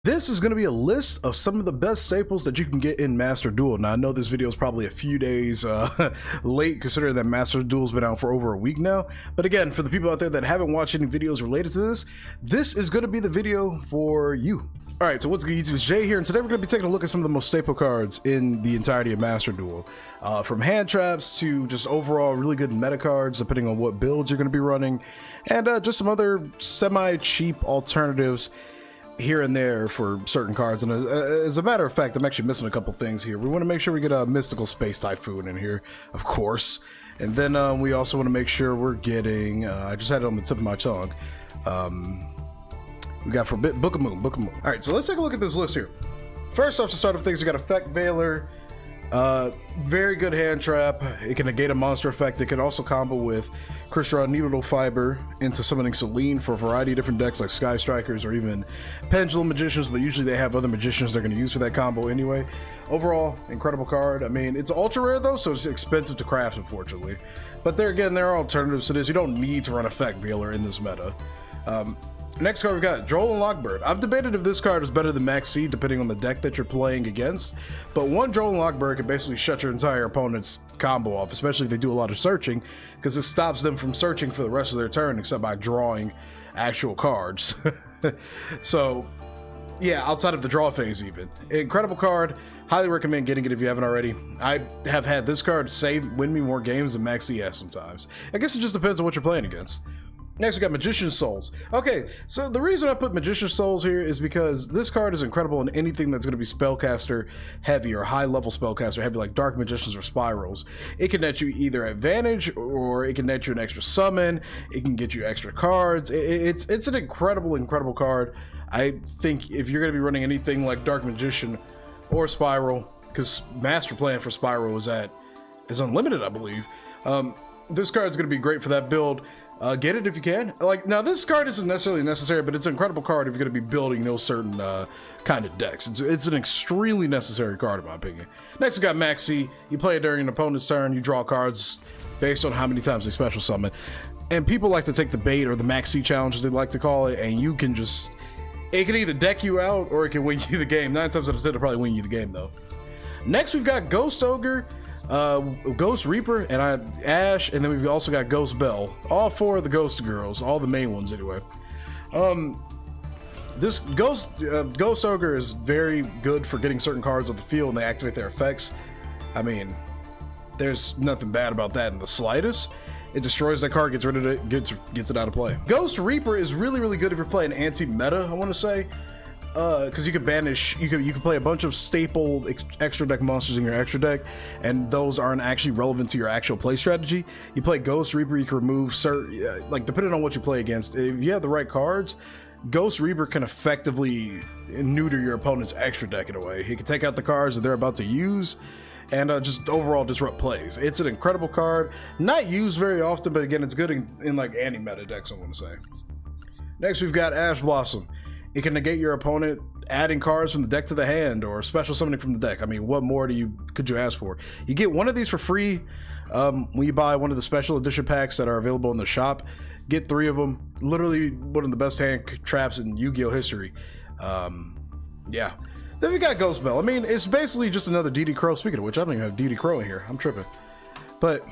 This is going to be a list of some of the best staples that you can get in Master Duel. Now, I know this video is probably a few days late, considering that Master Duel's been out for over a week now. But again, for the people out there that haven't watched any videos related to this, this is going to be the video for you. All right, so what's good, YouTube? It's Jay here, and today we're going to be taking a look at some of the most staple cards in the entirety of Master Duel. From hand traps to just overall really good meta cards, depending on what builds you're going to be running, and just some other semi-cheap alternatives here and there for certain cards. And as a matter of fact, I'm actually missing a couple things here. We want to make sure we get a Mystical Space Typhoon in here, of course. And then we also want to make sure we're getting, I just had it on the tip of my tongue, we got for Book of Moon. All right, so let's take a look at this list here. First off, to start with things, we got Effect Veiler. Very good hand trap. It can negate a monster effect. It can also combo with Crystal Needle Fiber into summoning Selene for a variety of different decks like Sky Strikers or even Pendulum Magicians, but usually they have other magicians they're going to use for that combo anyway. Overall, incredible card. I mean, it's ultra rare though, so it's expensive to craft, unfortunately. But there again, there are alternatives to this. You don't need to run Effect Veiler in this meta. Next card we got Droll and Lockbird. I've debated if this card is better than Max C depending on the deck that you're playing against, but one Droll and Lockbird can basically shut your entire opponent's combo off, especially if they do a lot of searching, because it stops them from searching for the rest of their turn except by drawing actual cards. So yeah, outside of the draw phase even. Incredible card. Highly recommend getting it if you haven't already. I have had this card win me more games than Max C has sometimes. I guess it just depends on what you're playing against. Next, we got Magician's Souls. Okay, so the reason I put Magician's Souls here is because this card is incredible in anything that's going to be spellcaster heavy or high level spellcaster heavy, like Dark Magicians or Spirals. It can net you either advantage, or it can net you an extra summon. It can get you extra cards. It's an incredible card. I think if you're going to be running anything like Dark Magician or Spiral, because Master Plan for Spiral is unlimited, I believe. This card's going to be great for that build. Get it if you can. Like, now this card isn't necessarily necessary, but it's an incredible card if you're going to be building those certain kind of decks. It's an extremely necessary card in my opinion. Next we got Max C. You play it during an opponent's turn. You draw cards based on how many times they special summon. And people like to take the bait, or the Max C challenge as they like to call it, and you can just, it can either deck you out or it can win you the game. 9 times out of 10 it'll probably win you the game though. Next we've got Ghost Ogre, Ghost Reaper, and Ash, and then we've also got Ghost Belle. All 4 of the Ghost Girls, all the main ones anyway. This Ghost Ogre is very good for getting certain cards on the field and they activate their effects. I mean, there's nothing bad about that in the slightest. It destroys that card, gets rid of it, gets it out of play. Ghost Reaper is really good if you're playing anti-meta, I want to say. Because you could banish, you could play a bunch of staple extra deck monsters in your extra deck, and those aren't actually relevant to your actual play strategy. You play Ghost Reaper, you can remove certain, like depending on what you play against. If you have the right cards, Ghost Reaper can effectively neuter your opponent's extra deck in a way. He can take out the cards that they're about to use, and just overall disrupt plays. It's an incredible card, not used very often, but again, it's good in like anti-meta decks, I want to say. Next, we've got Ash Blossom. It can negate your opponent adding cards from the deck to the hand, or special summoning from the deck. I mean, what more could you ask for? You get one of these for free when you buy one of the special edition packs that are available in the shop. Get 3 of them. Literally one of the best hand traps in Yu-Gi-Oh history. Yeah. Then we got Ghost Belle. I mean, it's basically just another DD Crow. Speaking of which, I don't even have DD Crow in here. I'm tripping. But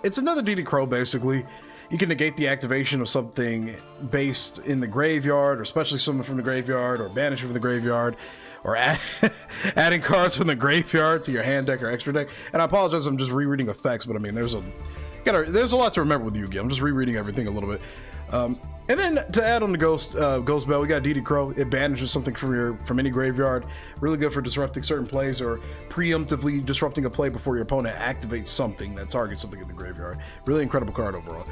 it's another DD Crow basically. You can negate the activation of something based in the graveyard, or especially something from the graveyard, or banish it from the graveyard, or adding cards from the graveyard to your hand deck or extra deck. And I apologize, I'm just rereading effects, but I mean, there's a lot to remember with Yu-Gi-Oh! I'm just rereading everything a little bit. And then to add on the Ghost Belle, we got DD Crow. It banishes something from any graveyard. Really good for disrupting certain plays, or preemptively disrupting a play before your opponent activates something that targets something in the graveyard. Really incredible card overall.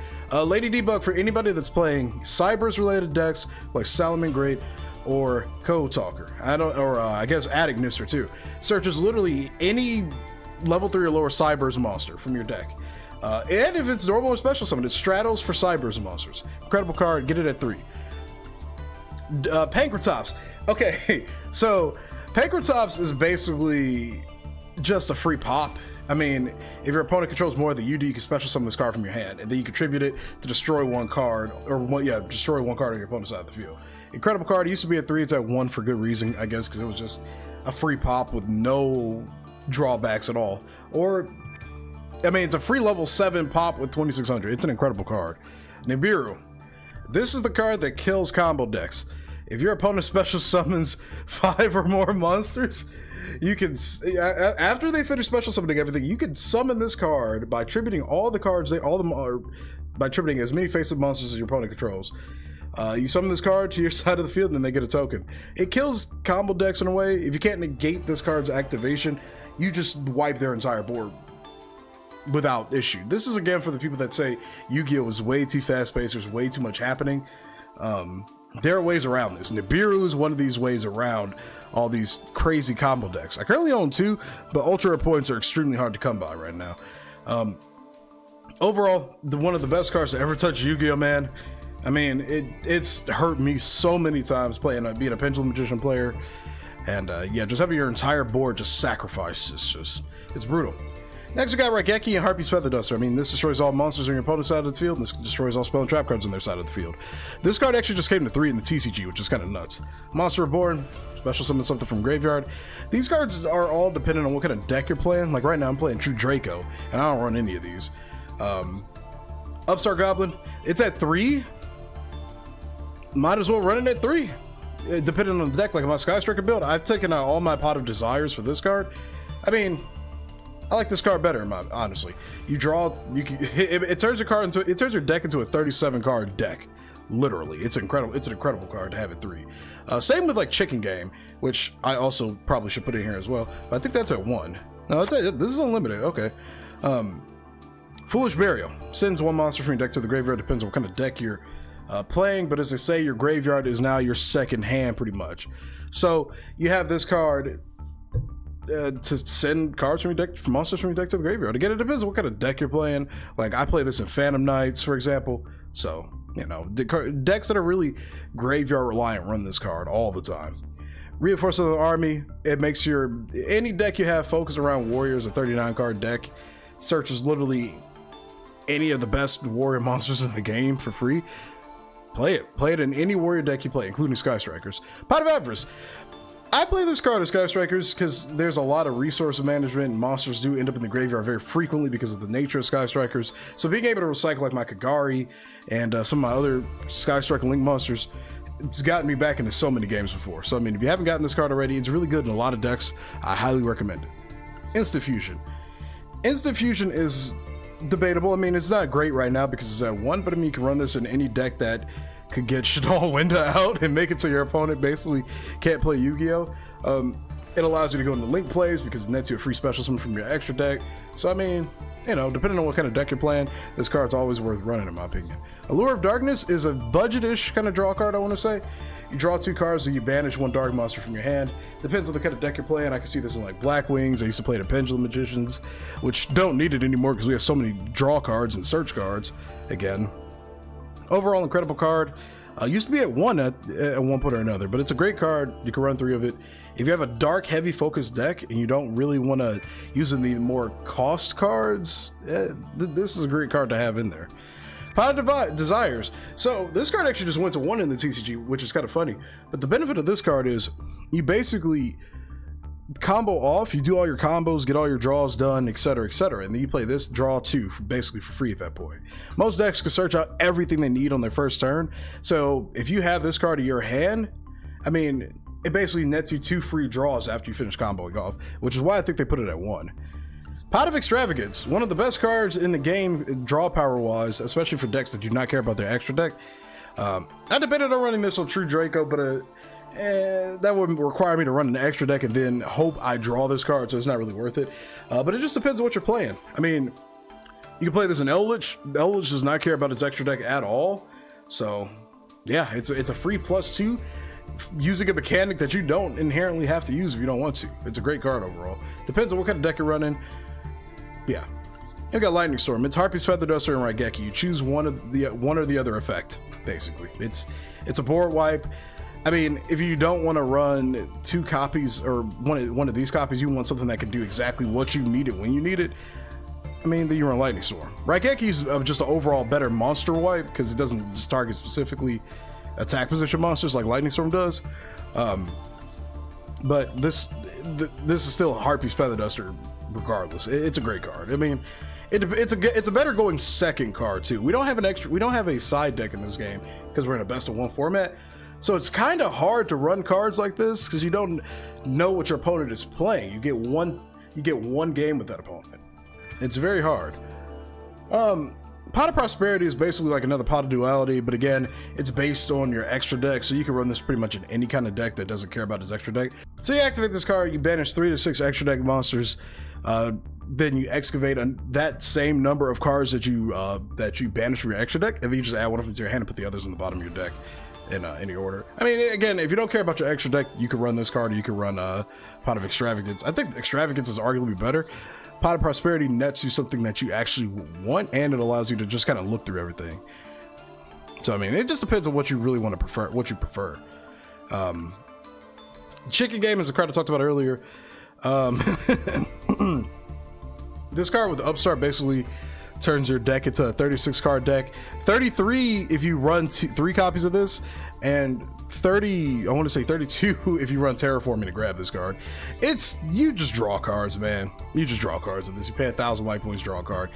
Lady Debug, for anybody that's playing Cybers related decks like Salaman Great or Code Talker. I guess Attic too. Searches literally any level 3 or lower Cybers monster from your deck. And if it's normal or special summon, it straddles for Cybers and monsters. Incredible card, get it at 3. Pankratops. Okay, so Pankratops is basically just a free pop. I mean, if your opponent controls more than you do, you can special summon this card from your hand, and then you contribute it to destroy one card, or destroy one card on your opponent's side of the field. Incredible card. It used to be at 3, it's at 1 for good reason, I guess, because it was just a free pop with no drawbacks at all. Or, I mean, it's a free level 7 pop with 2600. It's an incredible card. Nibiru. This is the card that kills combo decks. If your opponent special summons 5 or more monsters, you can, after they finish special summoning everything, you can summon this card by tributing all the cards, by tributing as many face-up monsters as your opponent controls. You summon this card to your side of the field, and then they get a token. It kills combo decks in a way. If you can't negate this card's activation, you just wipe their entire board without issue. This is again for the people that say Yu-Gi-Oh is way too fast-paced, there's way too much happening. There are ways around this. Nibiru is one of these ways around all these crazy combo decks. I currently own 2, but ultra rare points are extremely hard to come by right now. Overall, one of the best cards to ever touch Yu-Gi-Oh, man. I mean, it's hurt me so many times being a Pendulum Magician player. And yeah, just having your entire board just sacrificed, it's brutal. Next, we got Raigeki and Harpy's Feather Duster. I mean, this destroys all monsters on your opponent's side of the field, and this destroys all spell and trap cards on their side of the field. This card actually just came to 3 in the TCG, which is kind of nuts. Monster Reborn, special summon something from graveyard. These cards are all dependent on what kind of deck you're playing. Like right now, I'm playing True Draco, and I don't run any of these. Upstart Goblin, it's at 3. Might as well run it at 3. Depending on the deck, like my Sky Striker build, I've taken out all my Pot of Desires for this card. I mean, I like this card better, honestly. You draw, it turns your deck into a 37 card deck. Literally, it's incredible. It's an incredible card to have at 3. Same with like Chicken Game, which I also probably should put in here as well. But I think that's at 1. No, this is unlimited. Okay. Foolish Burial sends 1 monster from your deck to the graveyard. Depends on what kind of deck you're playing, but as I say, your graveyard is now your second hand, pretty much. So you have this card to send cards from your deck, monsters from your deck to the graveyard. Again, it depends on what kind of deck you're playing. Like I play this in Phantom Knights, for example. So you know, decks that are really graveyard reliant run this card all the time. Reinforcement of the Army. It makes any deck you have focused around warriors, a 39 card deck. Searches literally any of the best warrior monsters in the game for free. Play it in any warrior deck you play, including Sky Strikers. Pot of Avarice. I play this card as Sky Strikers because there's a lot of resource management, and monsters do end up in the graveyard very frequently because of the nature of Sky Strikers. So being able to recycle like my Kagari and some of my other Sky Striker Link monsters, it's gotten me back into so many games before. So I mean, if you haven't gotten this card already, it's really good in a lot of decks. I highly recommend it. Instant Fusion. Instant Fusion is debatable. I mean, it's not great right now because it's at 1, but I mean, you can run this in any deck that could get Shaddoll Winda out and make it so your opponent basically can't play Yu-Gi-Oh! It allows you to go into link plays because it nets you a free special summon from your extra deck. So I mean, you know, depending on what kind of deck you're playing, this card's always worth running in my opinion. Allure of Darkness is a budget-ish kind of draw card, I want to say. You draw 2 cards and you banish 1 dark monster from your hand. Depends on the kind of deck you're playing. I can see this in like Black Wings. I used to play the Pendulum Magicians, which don't need it anymore because we have so many draw cards and search cards again. Overall, incredible card. Used to be at 1 at one point or another, but it's a great card. You can run 3 of it. If you have a dark, heavy focused deck and you don't really want to use the more cost cards, this is a great card to have in there. Pot of Desires. So this card actually just went to 1 in the TCG, which is kind of funny. But the benefit of this card is you basically combo off, you do all your combos, get all your draws done, etc., etc., and then you play this, draw 2 basically for free at that point. Most decks can search out everything they need on their first turn, so if you have this card in your hand, I mean, it basically nets you 2 free draws after you finish comboing off, which is why I think they put it at 1. Pot of Extravagance, one of the best cards in the game draw power wise, especially for decks that do not care about their extra deck. I debated on running this on True Draco, but that would require me to run an extra deck and then hope I draw this card, so it's not really worth it. But it just depends on what you're playing. I mean, you can play this in Eldritch. Eldritch does not care about its extra deck at all. So yeah, it's a free +2 using a mechanic that you don't inherently have to use if you don't want to. It's a great card overall. Depends on what kind of deck you're running. Yeah. You got Lightning Storm. It's Harpy's Feather Duster and Raigeki. You choose one or the other effect, basically. It's a board wipe. I mean, if you don't want to run 2 copies or one of these copies, you want something that can do exactly what you need it when you need it, I mean, then you run Lightning Storm. Raigeki's just an overall better monster wipe because it doesn't just target specifically attack position monsters like Lightning Storm does. But this is still a Harpy's Feather Duster regardless. It's a great card. I mean, it's a better going second card too. We don't have a side deck in this game because we're in a best of one format. So it's kind of hard to run cards like this because you don't know what your opponent is playing. You get one game with that opponent. It's very hard. Pot of Prosperity is basically like another Pot of Duality, but again, it's based on your extra deck, so you can run this pretty much in any kind of deck that doesn't care about its extra deck. So you activate this card, you banish 3 to 6 extra deck monsters, then you excavate that same number of cards that you banish from your extra deck, and then you just add one of them to your hand and put the others in the bottom of your deck in any order. I mean, again, if you don't care about your extra deck, you can run this card, or you can run Pot of Extravagance. I think Extravagance is arguably better. Pot of Prosperity nets you something that you actually want, and it allows you to just kind of look through everything. So, I mean, it just depends on what you really want to prefer, what you prefer. Chicken Game is a card I talked about earlier. This card with Upstart basically turns your deck into a 36 card deck. 33 if you run 3 copies of this, and 30, I want to say 32 if you run Terraforming to grab this card. You just draw cards, man. You just draw cards in this. You pay 1,000 life points, draw a card.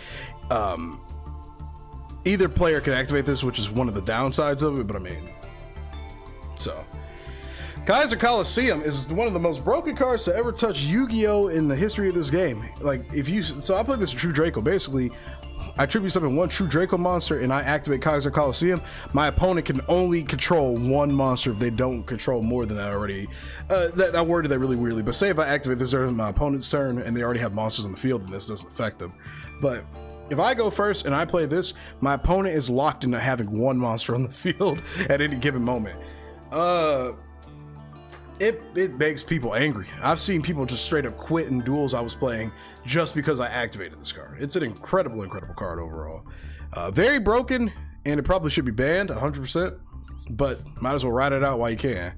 Either player can activate this, which is one of the downsides of it, but I mean, so. CORSAIR Coliseum is one of the most broken cards to ever touch Yu-Gi-Oh in the history of this game. Like, so I played this True Draco. Basically, I tribute summon 1 True Draco monster and I activate CORSAIR Coliseum. My opponent can only control 1 monster if they don't control more than that already. I worded that really weirdly, but say if I activate this during my opponent's turn and they already have monsters on the field, then this doesn't affect them. But if I go first and I play this, my opponent is locked into having 1 monster on the field at any given moment. It makes people angry. I've seen people just straight up quit in duels I was playing just because I activated this card. It's an incredible card overall. Very broken, and it probably should be banned 100%, but might as well ride it out while you can.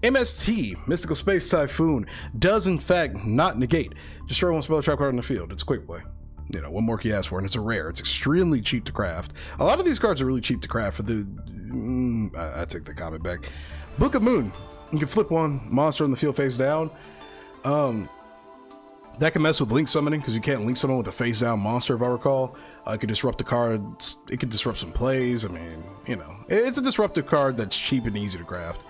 MST, Mystical Space Typhoon, does in fact not negate. Destroy 1 spell trap card on the field. It's a quick play. You know, what more can you ask for? And it's a rare. It's extremely cheap to craft. A lot of these cards are really cheap to craft for the... I take the comment back. Book of Moon. You can flip 1 monster on the field face down. That can mess with link summoning because you can't link summon with a face down monster, if I recall. It could disrupt the cards. It could disrupt some plays. I mean, you know, it's a disruptive card that's cheap and easy to craft.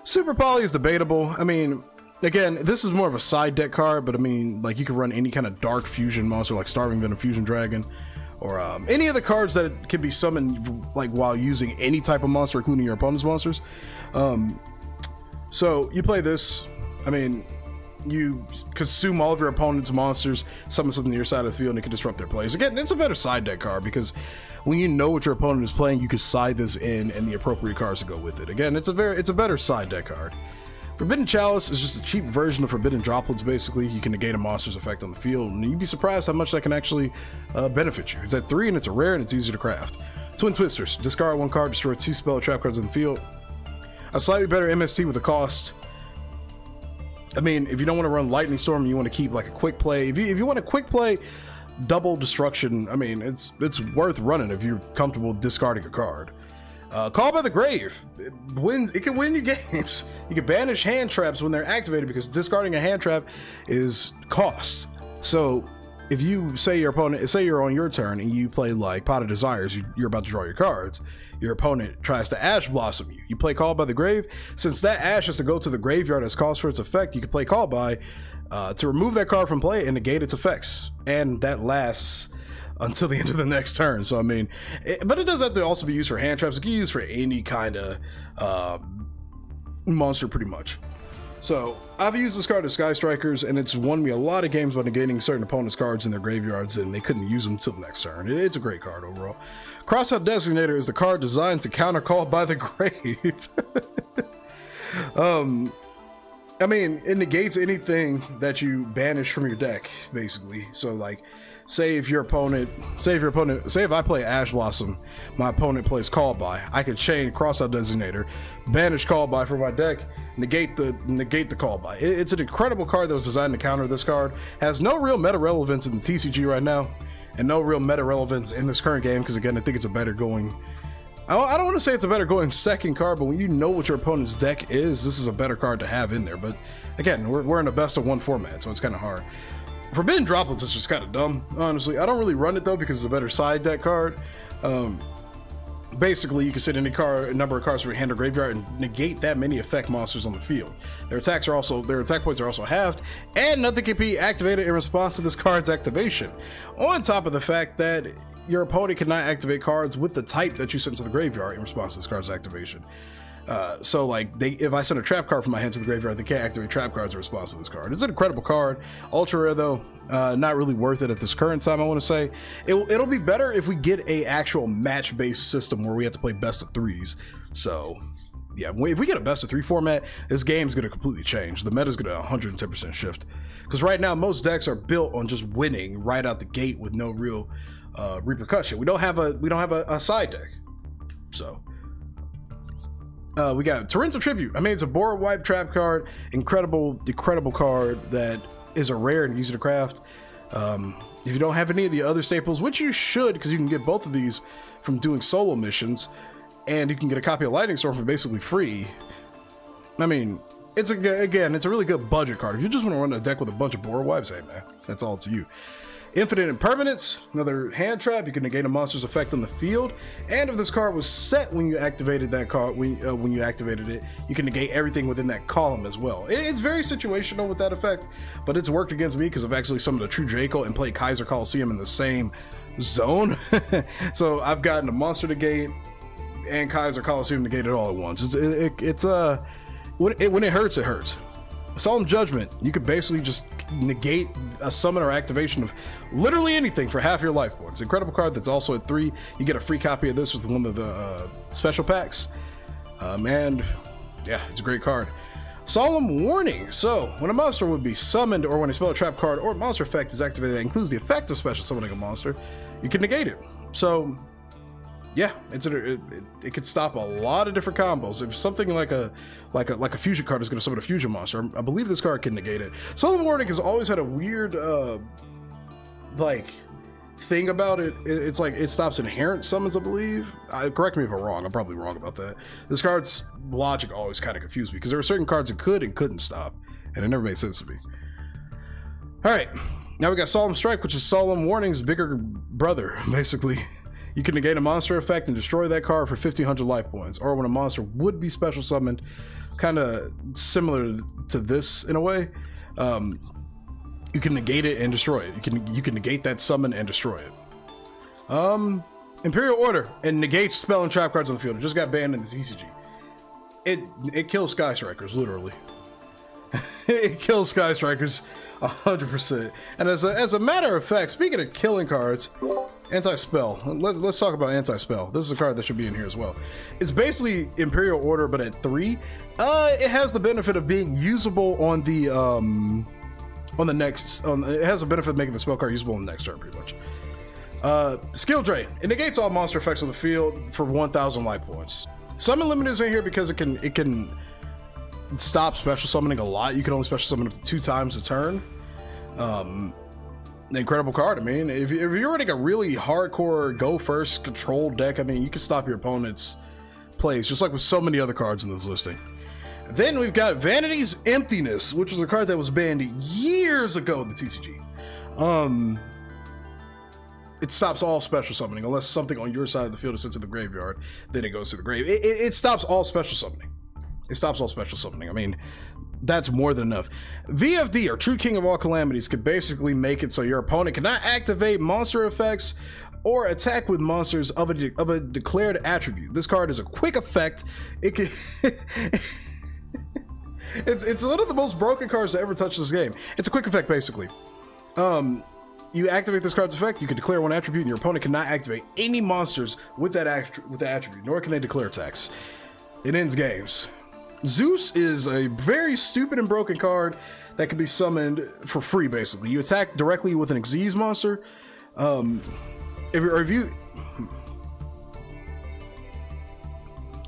Super Poly is debatable. I mean, again, this is more of a side deck card, but I mean, like, you can run any kind of dark fusion monster like Starving Venom Fusion Dragon, or any of the cards that can be summoned like while using any type of monster, including your opponent's monsters. So you play this, I mean, you consume all of your opponent's monsters, summon something to your side of the field, and it can disrupt their plays. Again, it's a better side deck card because when you know what your opponent is playing, you can side this in and the appropriate cards to go with it. Again, it's a better side deck card. Forbidden Chalice is just a cheap version of Forbidden Droplets, basically. You can negate a monster's effect on the field, and you'd be surprised how much that can actually benefit you. It's at 3, and it's a rare, and it's easy to craft. Twin Twisters, discard 1 card, destroy 2 spell trap cards on the field. A slightly better MST with a cost. I mean, if you don't want to run Lightning Storm and you want to keep like a quick play, if you want a quick play, double destruction, I mean, it's worth running if you're comfortable discarding a card. Call by the Grave. It can win you games. You can banish hand traps when they're activated because discarding a hand trap is cost. So if you say your opponent, say you're on your turn and you play like Pot of Desires, you're about to draw your cards. Your opponent tries to Ash Blossom you. You play Call by the Grave. Since that Ash has to go to the graveyard as cost for its effect, you can play Call by to remove that card from play and negate its effects. And that lasts until the end of the next turn. So I mean, but it does have to also be used for hand traps. It can be used for any kind of monster pretty much. So I've used this card as Sky Strikers, and it's won me a lot of games by negating certain opponents' cards in their graveyards, and they couldn't use them until the next turn. It's a great card overall. Crossout Designator is the card designed to counter Call by the Grave. I mean, it negates anything that you banish from your deck, basically. So like, say if I play Ash Blossom, my opponent plays Call By, I can chain Crossout Designator, banish Call By from my deck, negate the Call By. It's an incredible card that was designed to counter this card. Has no real meta relevance in the TCG right now, and no real meta relevance in this current game, because again, I think it's a better going I don't want to say it's a better going second card, but when you know what your opponent's deck is, this is a better card to have in there. But again, we're in a best of one format, so it's kind of hard. Forbidden Droplets is just kind of dumb, honestly. I don't really run it though because it's a better side deck card. Basically, you can sit any number of cards from your hand or graveyard and negate that many effect monsters on the field. Their attack points are also halved, and nothing can be activated in response to this card's activation. On top of the fact that your opponent cannot activate cards with the type that you sent to the graveyard in response to this card's activation. So like if I send a trap card from my hand to the graveyard, they can't activate trap cards in response to this card. It's an incredible card. Ultra rare though, not really worth it at this current time. I want to say it'll be better if we get a actual match based system where we have to play best of threes. So yeah, if we get a best of three format, this game is going to completely change. The meta is going to 110% shift, because right now most decks are built on just winning right out the gate with no real repercussion. We don't have a side deck. So we got Torrential Tribute. I mean, it's a board wipe trap card. Incredible card that is a rare and easy to craft. If you don't have any of the other staples, which you should, because you can get both of these from doing solo missions, and you can get a copy of Lightning Storm for basically free. I mean, it's a really good budget card. If you just want to run a deck with a bunch of board wipes, hey man, that's all up to you. Infinite Impermanence, another hand trap. You can negate a monster's effect on the field, and if this card was set when you activated that card, when you activated it, you can negate everything within that column as well. It's very situational with that effect, but it's worked against me because I've actually summoned a True Draco and played Kaiser Coliseum in the same zone. So I've gotten a monster negate and Kaiser Coliseum negated all at once. When it hurts, it hurts. Solemn Judgment, you could basically just negate a summon or activation of literally anything for half your life points. Incredible card that's also at 3. You get a free copy of this with one of the special packs. And yeah, it's a great card. Solemn Warning. So when a monster would be summoned, or when a spell or trap card or monster effect is activated that includes the effect of special summoning a monster, you can negate it. So yeah, it could stop a lot of different combos. If something like a fusion card is going to summon a fusion monster, I believe this card can negate it. Solemn Warning has always had a weird thing about it. It's like it stops inherent summons, I believe. Correct me if I'm wrong. I'm probably wrong about that. This card's logic always kind of confused me because there were certain cards it could and couldn't stop, and it never made sense to me. All right, now we got Solemn Strike, which is Solemn Warning's bigger brother, basically. You can negate a monster effect and destroy that card for 1,500 life points, or when a monster would be special summoned, kind of similar to this in a way. You can negate it and destroy it. You can negate that summon and destroy it. Imperial Order, and negates spell and trap cards on the field. It just got banned in the TCG. It kills Sky Strikers, literally. It kills Sky Strikers 100%. And as a matter of fact, speaking of killing cards, Anti-Spell. Let's talk about Anti-Spell. This is a card that should be in here as well. It's basically Imperial Order, but at 3. It has the benefit of being usable on the next. It has the benefit of making the spell card usable on the next turn, pretty much. Skill Drain. It negates all monster effects on the field for 1,000 life points. Summon Limit is in here because it can stop special summoning a lot. You can only special summon up to 2 times a turn. Incredible card. I mean, if you're running a really hardcore go first control deck, I mean, you can stop your opponent's plays just like with so many other cards in this listing. Then we've got Vanity's Emptiness, which was a card that was banned years ago in the TCG. It stops all special summoning unless something on your side of the field is sent to the graveyard, then it goes to the grave. It stops all special summoning. It stops all special summoning. I mean, that's more than enough. VFD, or True King of All Calamities, could basically make it so your opponent cannot activate monster effects or attack with monsters of a declared attribute. This card is a quick effect. It can it's one of the most broken cards to ever touch this game. It's a quick effect, basically. You activate this card's effect, you can declare one attribute, and your opponent cannot activate any monsters with that attribute, nor can they declare attacks. It ends games. Zeus is a very stupid and broken card that can be summoned for free, basically. You attack directly with an Xyz monster.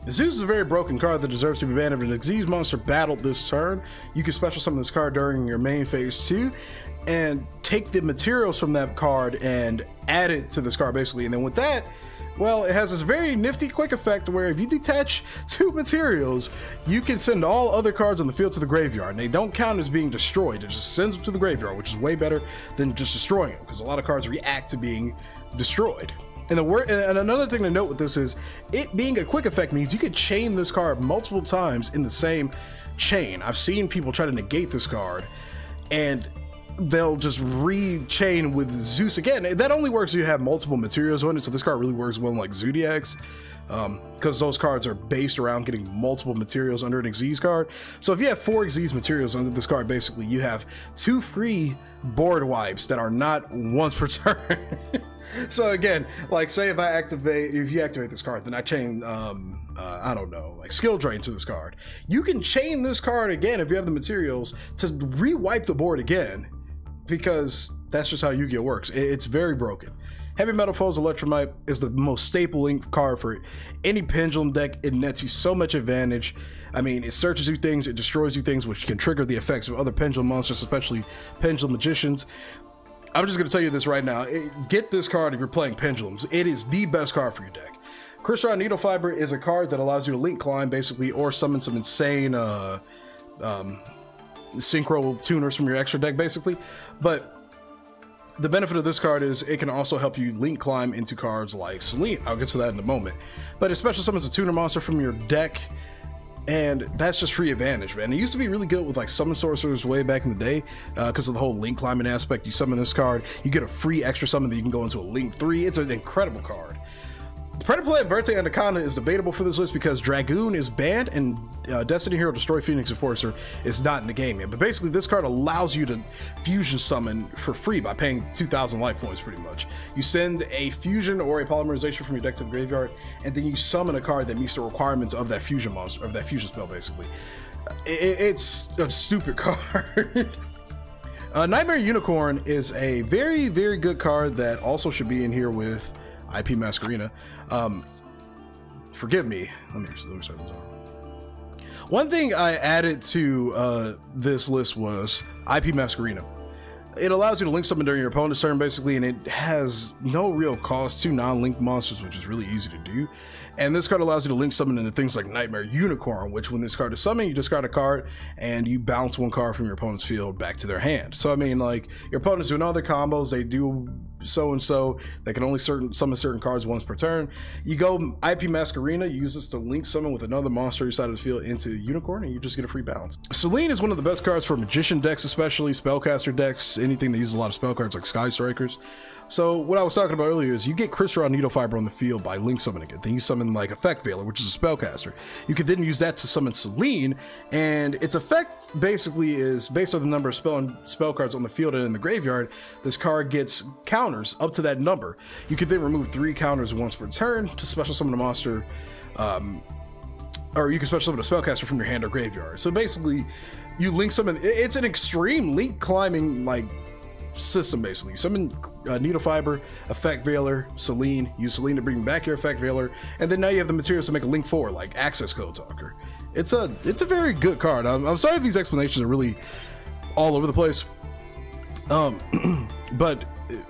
Zeus is a very broken card that deserves to be banned. If an Xyz monster battled this turn, you can special summon this card during your main phase 2 and take the materials from that card and add it to this card basically. And then with that, well, it has this very nifty quick effect where if you detach 2 materials, you can send all other cards on the field to the graveyard, and they don't count as being destroyed. It just sends them to the graveyard, which is way better than just destroying them, because a lot of cards react to being destroyed. And another thing to note with this is it being a quick effect means you could chain this card multiple times in the same chain. I've seen people try to negate this card and they'll just re-chain with Zeus again. That only works if you have multiple materials on it, so this card really works well in like Zodiacs, because those cards are based around getting multiple materials under an Xyz card. So if you have 4 Xyz materials under this card, basically you have 2 free board wipes that are not once per turn. So again, like say if you activate this card, then I chain I don't know, like Skill Drain to this card. You can chain this card again if you have the materials to re-wipe the board again, because that's just how Yu-Gi-Oh works. It's very broken. Heavy Metal Foes Electromite is the most staple link card for any Pendulum deck. It nets you so much advantage. I mean, it searches you things, it destroys you things, which can trigger the effects of other Pendulum monsters, especially Pendulum Magicians. I'm just going to tell you this right now. Get this card if you're playing Pendulums. It is the best card for your deck. CORSAIR Needle Fiber is a card that allows you to link climb, basically, or summon some insane synchro tuners from your extra deck, basically. But the benefit of this card is it can also help you link climb into cards like Selene. I'll get to that in a moment. But it special summons a tuner monster from your deck, and that's just free advantage, man. It used to be really good with like summon sorcerers way back in the day because of the whole link climbing aspect. You summon this card, you get a free extra summon that you can go into a link 3. It's an incredible card. Predator and Verte Anaconda is debatable for this list because Dragoon is banned and Destiny Hero Destroy Phoenix Enforcer is not in the game yet. But basically this card allows you to fusion summon for free by paying 2,000 life points pretty much. You send a fusion or a polymerization from your deck to the graveyard, and then you summon a card that meets the requirements of that fusion monster, of that fusion spell basically. It's a stupid card. Nightmare Unicorn is a very, very good card that also should be in here with IP Masquerena. Forgive me. Let me start this over. One thing I added to this list was IP Masquerena. It allows you to link summon during your opponent's turn, basically, and it has no real cost to non-linked monsters, which is really easy to do. And this card allows you to link summon into things like Nightmare Unicorn, which when this card is summoned, you discard a card and you bounce 1 card from your opponent's field back to their hand. So I mean, like, your opponent's doing other combos, they do so-and-so, they can only summon certain cards once per turn. You go IP Masquerena, you use this to link summon with another monster your side of the field into Unicorn, and you just get a free bounce. Selene is one of the best cards for Magician decks, especially Spellcaster decks, anything that uses a lot of spell cards like Sky Strikers. So what I was talking about earlier is you get CORSAIR Needle Fiber on the field by link summoning it. Then you summon like Effect Veiler, which is a spellcaster. You could then use that to summon Selene, and its effect basically is based on the number of spell cards on the field and in the graveyard. This card gets counters up to that number. You could then remove 3 counters once per turn to special summon a monster, or you can special summon a spellcaster from your hand or graveyard. So basically, you link summon. It's an extreme link climbing like system basically. Summon Needle Fiber, Effect Veiler, Selene, use Selene to bring back your Effect Veiler, and then now you have the materials to make a link 4 like Access Code Talker. It's a very good card. I'm sorry if these explanations are really all over the place, but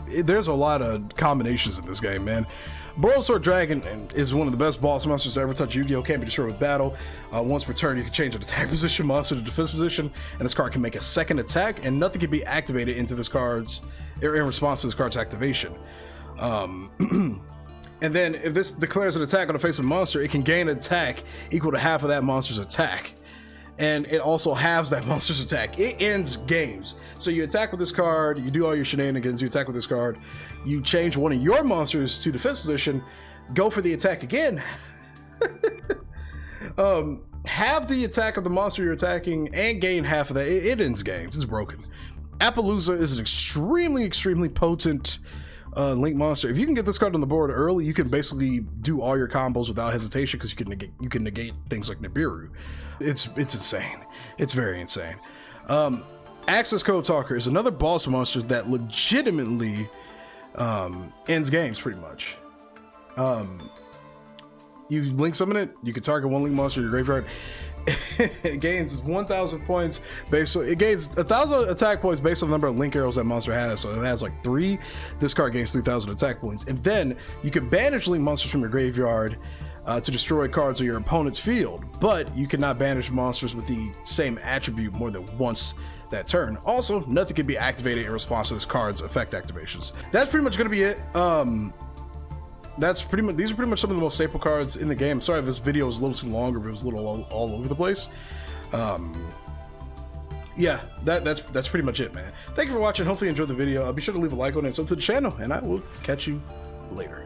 there's a lot of combinations in this game, man. Broil Sword Dragon is one of the best boss monsters to ever touch Yu-Gi-Oh! Can't be destroyed with battle. Once per turn, you can change an attack position monster to defense position, and this card can make a second attack, and nothing can be activated into this card's, in response to this card's activation. And then if this declares an attack on the face of a monster, it can gain an attack equal to half of that monster's attack. And it also halves that monster's attack. It ends games. So you attack with this card, you do all your shenanigans, you attack with this card, you change one of your monsters to defense position, go for the attack again, have the attack of the monster you're attacking, and gain half of that. It ends games. It's broken. Appaloosa is an extremely potent link monster. If you can get this card on the board early, you can basically do all your combos without hesitation because you can negate things like Nibiru. It's insane. It's very insane. Access Code Talker is another boss monster that legitimately ends games pretty much. you link summon it, you can target one link monster in your graveyard. It gains 1,000 points based on, it gains 1,000 attack points based on the number of link arrows that monster has. So if it has like 3, this card gains 3,000 attack points. And then you can banish link monsters from your graveyard to destroy cards on your opponent's field, but you cannot banish monsters with the same attribute more than once that turn. Also, nothing can be activated in response to this card's effect activations. That's pretty much gonna be it. These are pretty much some of the most staple cards in the game. Sorry if this video was a little too long or it was a little all over the place. Yeah, that's pretty much it, man. Thank you for watching. Hopefully you enjoyed the video. Be sure to leave a like on it and sub to the channel, and I will catch you later.